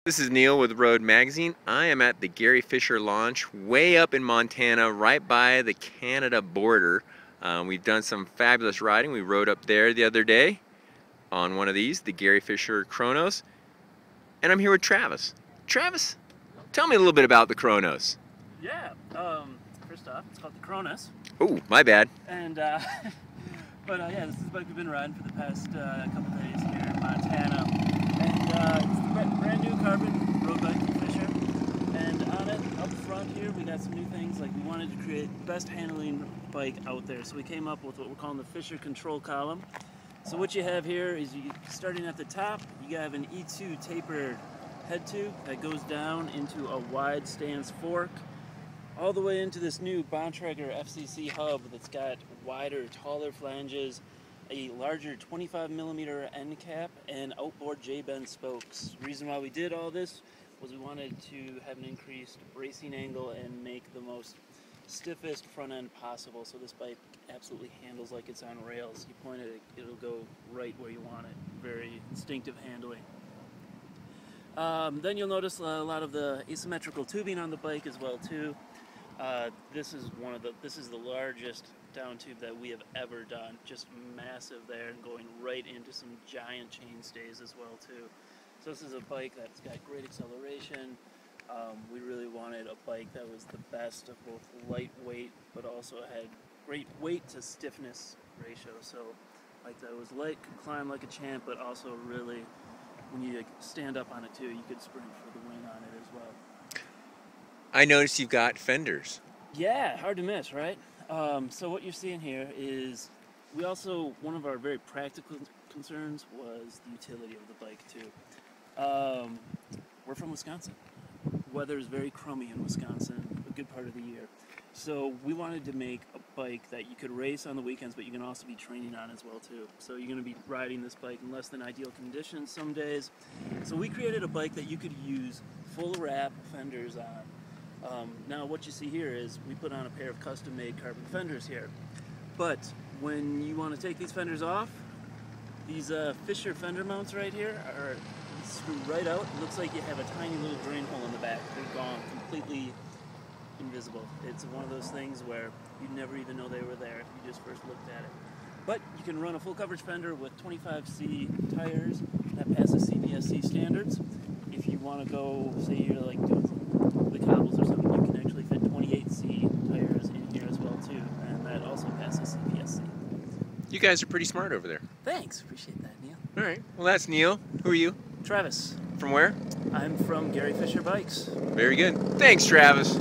This is Neil with Road Magazine. I am at the Gary Fisher launch way up in Montana, right by the Canada border. We've done some fabulous riding. We rode up there the other day on one of these, the Gary Fisher Chronos. And I'm here with Travis. Travis, tell me a little bit about the Chronos. Yeah, first off, it's called the Chronus. Oh, my bad. And, yeah, this is the bike we've been riding for the past couple days here in Montana. And it's the brand new carbon road bike from Fisher. And on it, up front here, we got some new things. Like, we wanted to create the best handling bike out there. So we came up with what we're calling the Fisher Control Column. So what you have here is, starting at the top, you have an E2 tapered head tube that goes down into a wide stance fork, all the way into this new Bontrager FCC hub that's got wider, taller flanges, a larger 25mm end cap, and outboard J-bend spokes. The reason why we did all this was we wanted to have an increased bracing angle and make the most stiffest front end possible, so this bike absolutely handles like it's on rails. You point it, it'll go right where you want it. Very instinctive handling. Then you'll notice a lot of the asymmetrical tubing on the bike as well too. This is the largest down tube that we have ever done. Just massive there, and going right into some giant chain stays as well too. So this is a bike that's got great acceleration. We really wanted a bike that was the best of both lightweight, but also had great weight to stiffness ratio. So like that was light, could climb like a champ, but also really, when you stand up on it too, you could sprint for the win on it as well. I noticed you've got fenders. Yeah, hard to miss, right? So what you're seeing here is, one of our very practical concerns was the utility of the bike too. We're from Wisconsin. Weather is very crummy in Wisconsin a good part of the year. So we wanted to make a bike that you could race on the weekends, but you can also be training on as well too. So you're going to be riding this bike in less than ideal conditions some days. So we created a bike that you could use full wrap fenders on. Now what you see here is we put on a pair of custom-made carbon fenders here. But when you want to take these fenders off, these Fisher fender mounts right here are screwed right out. It looks like you have a tiny little drain hole in the back. They're gone, completely invisible. It's one of those things where you'd never even know they were there if you just first looked at it. But you can run a full coverage fender with 25C tires that passes CPSC standards. If you want to go, say you're like doing the cobbles or something, you can actually fit 28C tires in here as well too, and that also passes CPSC. You guys are pretty smart over there. Thanks, appreciate that, Neil. All right, well that's Neil. Who are you? Travis. From where? I'm from Gary Fisher Bikes. Very good. Thanks, Travis.